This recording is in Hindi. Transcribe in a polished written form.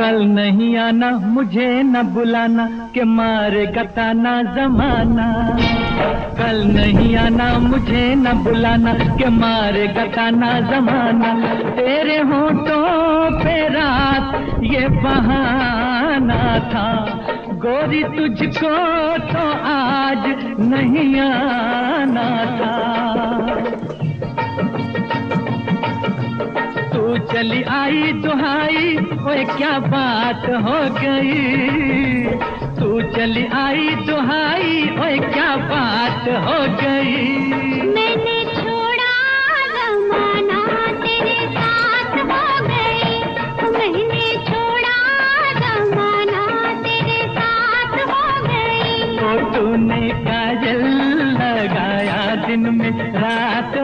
कल नहीं आना मुझे न बुलाना के मारेगा ताना जमाना। कल नहीं आना मुझे न बुलाना के मारेगा ताना जमाना। तेरे होठों पे रात ये बहाना था, गोरी तुझको तो आज नहीं आना था। तू चली आई दुहाई, ओए क्या बात हो गई। तू चली आई दुहाई, ओए क्या बात हो गई। मैंने छोड़ा ज़माना तेरे साथ हो गई। मैंने छोड़ा ज़माना तेरे साथ हो गई। तो तूने काजल लगाया दिन में रात।